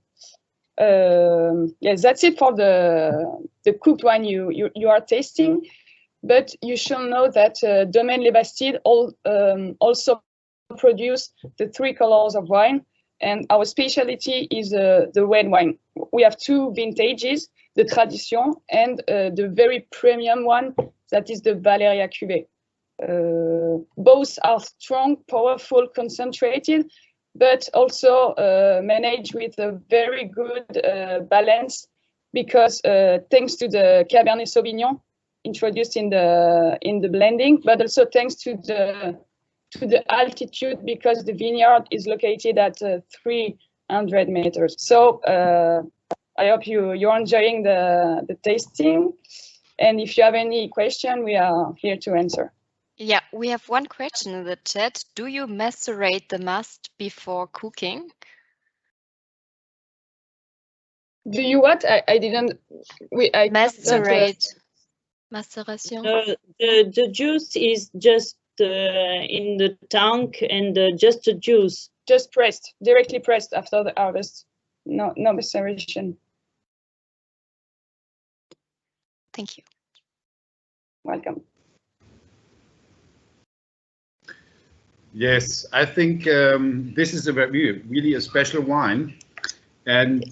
Yes, that's it for the cooked wine you are tasting. But you should know that Domaine les Bastides also produce the 3 colors of wine, and our specialty is the red wine. We have 2 vintages, the Tradition and the very premium one, that is the Valeria Cuvée. Both are strong, powerful, concentrated, but also managed with a very good balance, because thanks to the Cabernet Sauvignon introduced in the blending, but also thanks to the altitude, because the vineyard is located at 300 meters. So I hope you're enjoying the tasting, and if you have any question, we are here to answer. Yeah, we have one question in the chat. Do you macerate the must before cooking? Do you what? I didn't. Macerate. Maceration. The juice is just in the tank, and just the juice. Just pressed, directly pressed after the harvest. No maceration. Thank you. Welcome. Yes, I think this is really a special wine, and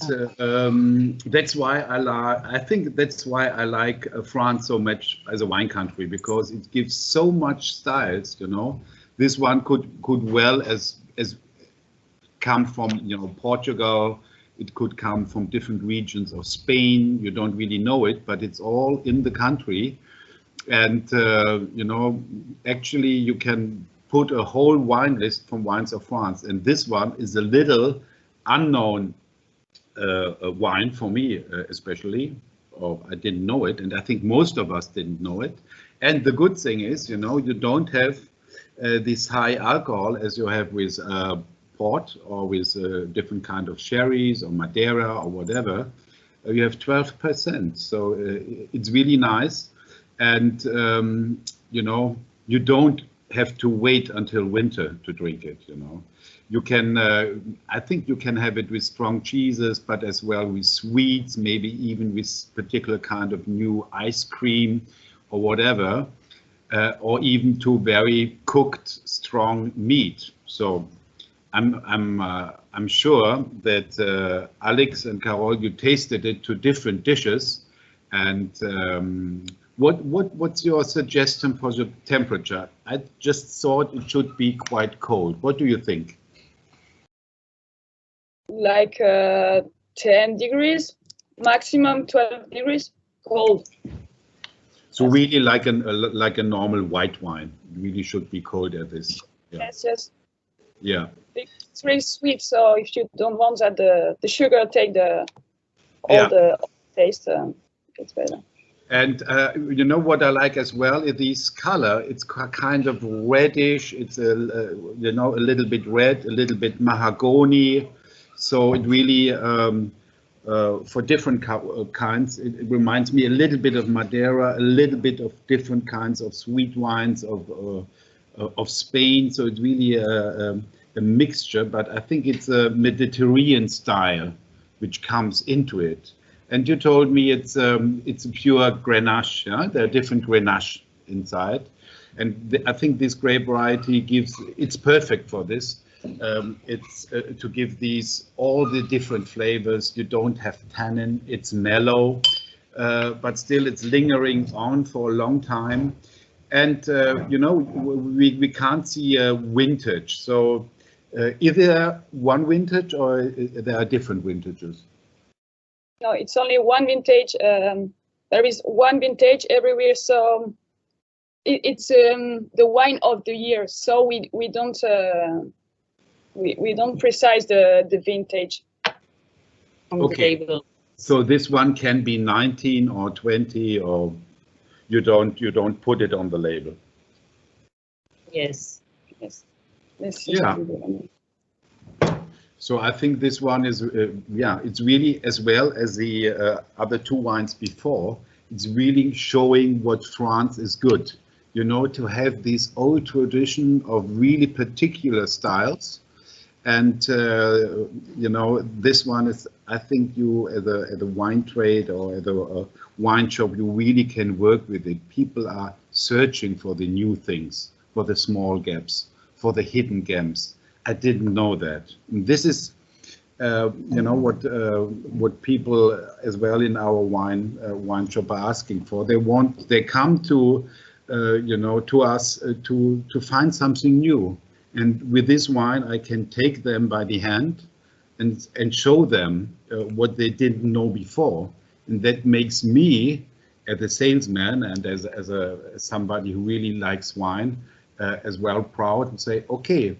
that's why I think that's why I like France so much as a wine country, because it gives so much styles. You know, this one could well as come from Portugal. It could come from different regions of Spain. You don't really know it, but it's all in the country, and actually you can put a whole wine list from wines of France, and this one is a little unknown wine for me, especially. or I didn't know it, and I think most of us didn't know it. And the good thing is, you know, you don't have this high alcohol as you have with port or with different kind of sherries or Madeira or whatever. You have 12%, so it's really nice. And you know, you don't have to wait until winter to drink it, you know. You can, I think you can have it with strong cheeses, but as well with sweets, maybe even with particular kind of new ice cream or whatever, or even to very cooked, strong meat. So I'm sure that Alex and Carol, you tasted it to different dishes, and what's your suggestion for the temperature? I just thought it should be quite cold. What do you think? Like 10 degrees, maximum 12 degrees, cold. So really like a normal white wine. It really should be cold at this. Yeah. Yes, yes. Yeah. It's really sweet, so if you don't want that the sugar take all the taste, it's better. And you know what I like as well is this color. It's kind of reddish. It's you know, a little bit red, a little bit mahogany. So it really for different kinds. It reminds me a little bit of Madeira, a little bit of different kinds of sweet wines of Spain. So it's really a mixture, but I think it's a Mediterranean style which comes into it. And you told me it's a pure Grenache. Yeah? There are different Grenache inside, and I think this grape variety it's perfect for this. It's to give these all the different flavors. You don't have tannin. It's mellow, but still it's lingering on for a long time. And you know, we can't see a vintage. So is there one vintage or there are different vintages? No, it's only one vintage. There is one vintage everywhere, so it's the wine of the year. So we don't precise the vintage on the label. So this one can be 19 or 20, or you don't put it on the label. Yes. Yes. Yeah. So I think this one is, yeah, it's really, as well as the other two wines before, it's really showing what France is good. You know, to have this old tradition of really particular styles. And, you know, this one is, I think you, at a wine trade or at a wine shop, you really can work with it. People are searching for the new things, for the small gaps, for the hidden gems. I didn't know that. And this is, you know, what people as well in our wine shop are asking for. They come to, you know, to us to find something new. And with this wine, I can take them by the hand and show them what they didn't know before. And that makes me, as a salesman and as somebody who really likes wine, as well proud and say, okay,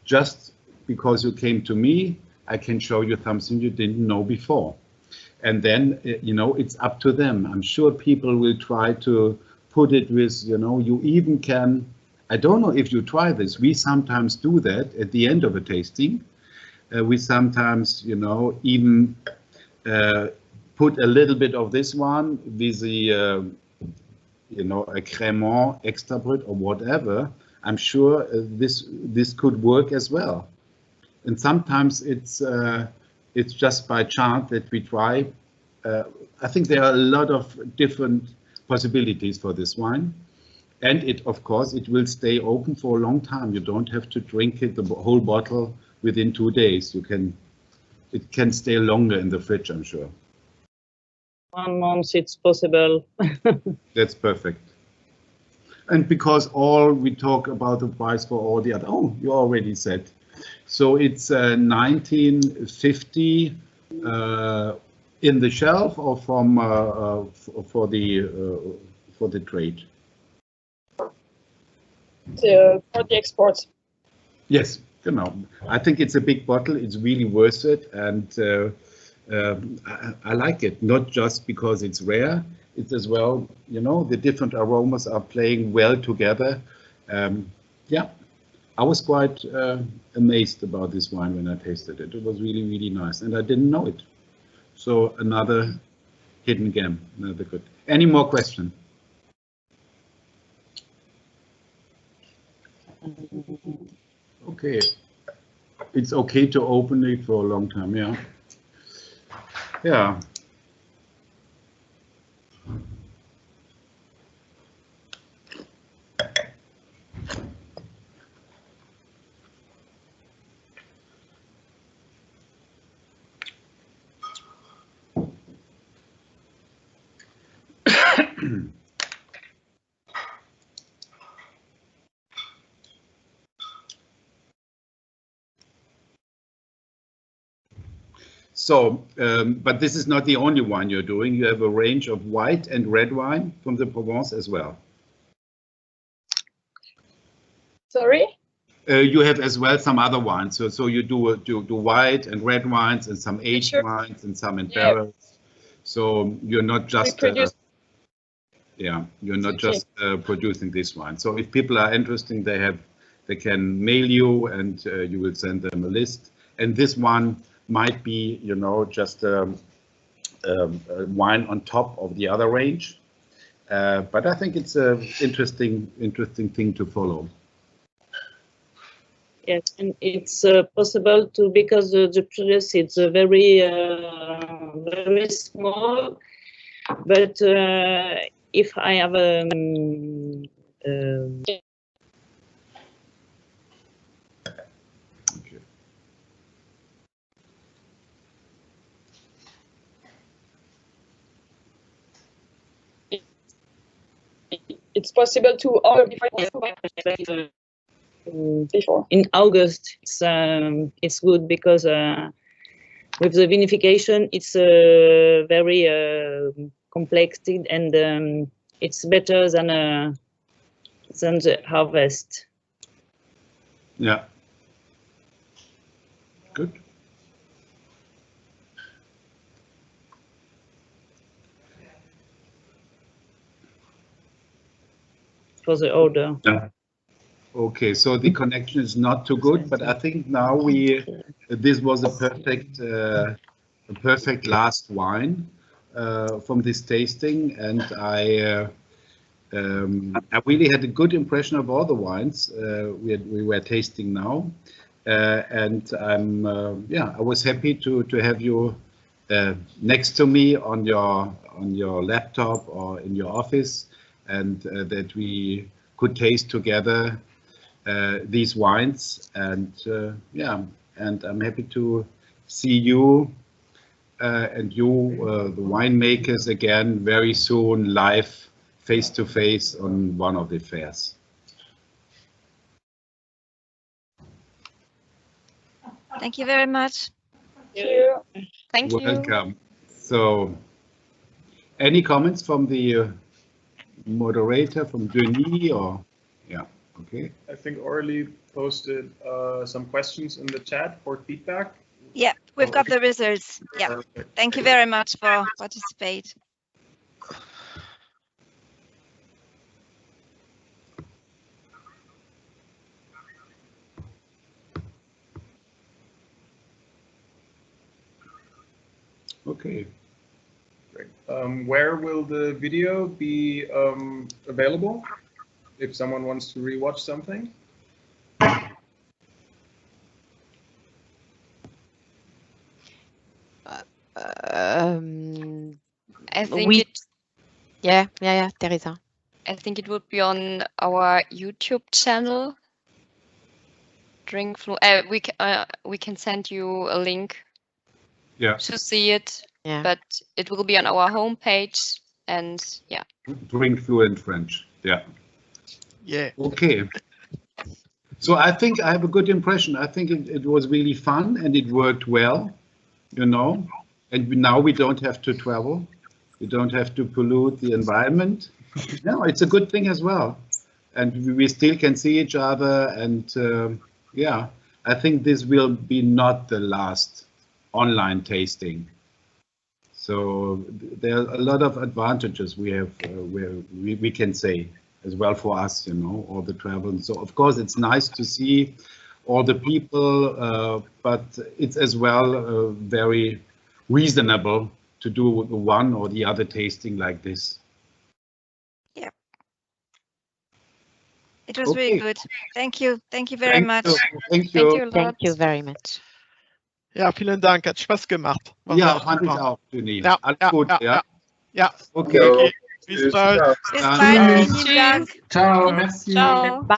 just because you came to me, I can show you something you didn't know before. And then, you know, it's up to them. I'm sure people will try to put it with, you know, you even can, I don't know if you try this. We sometimes do that at the end of a tasting. We sometimes, you know, even put a little bit of this one with the, you know, a Crémant extra brut or whatever. I'm sure this could work as well. And sometimes it's just by chance that we try. I think there are a lot of different possibilities for this wine. And it, of course, it will stay open for a long time. You don't have to drink it, the whole bottle, within 2 days. It can stay longer in the fridge, I'm sure. 1 month, it's possible. That's perfect. And because we talk about the price for all the other, oh, you already said. So it's 1950 in the shelf or from for the trade? For the exports. Yes, genau. I think it's a big bottle. It's really worth it, and I like it, not just because it's rare, it's as well, you know, the different aromas are playing well together. Yeah, I was quite amazed about this wine when I tasted it. It was really, really nice, and I didn't know it. So another hidden gem, another good. Any more questions? Okay, it's okay to open it for a long time, yeah. Yeah. So, but this is not the only wine you're doing. You have a range of white and red wine from the Provence as well. Sorry? You have as well some other wines. So you do white and red wines and some aged wines and some in barrels. So you're not just you're not just producing this wine. So if people are interested, they can mail you and you will send them a list. And this one might be, you know, just a wine on top of the other range. But I think it's an interesting thing to follow. Yes, and it's possible to, because the produce is very very small, but if I have it's possible to order before. In August, it's good because with the vinification, it's very complex and it's better than the harvest. Yeah. Good. For the order. Yeah. Okay, so the connection is not too good, but I think now this was a perfect last wine from this tasting, and I really had a good impression of all the wines we were tasting now, and I was happy to have you next to me on your laptop or in your office, and that we could taste together these wines, and and I'm happy to see you and the winemakers again very soon, live, face to face on one of the fairs. Thank you very much. Thank you. Thank you. Welcome. So, any comments from the moderator, from Denis, or yeah? Okay. I think Orly posted some questions in the chat for feedback. Yeah, we've got the results. Yeah. Perfect. Thank you very much for participate. Okay. Great. Where will the video be available if someone wants to rewatch something? I think Teresa. I think it would be on our YouTube channel. Drink Flu. We can send you a link. Yeah. To see it. Yeah. But it will be on our homepage, and yeah. Drink fluent French. Yeah. Yeah. Okay. So I think I have a good impression. I think it was really fun and it worked well, you know. And now we don't have to travel. We don't have to pollute the environment. No, it's a good thing as well. And we still can see each other. And yeah, I think this will be not the last online tasting. So there are a lot of advantages we have, where we can say as well for us, you know, all the travel. And so of course it's nice to see all the people, but it's as well very reasonable to do one or the other tasting like this. Yeah. It was really good. Thank you. Thank you very Thank much. you. Thank you. Thank you a lot. Thank you very much. Ja, vielen Dank, hat Spaß gemacht. War Ja, sehr fand ich super. auch, Jenny. Ja, Alles ja, gut, ja, ja? Ja, Okay. okay. Bis Tschüss. bald. Bis Dann- bald. Tschüss. Vielen Dank. Ciao, merci. Ciao. Bye.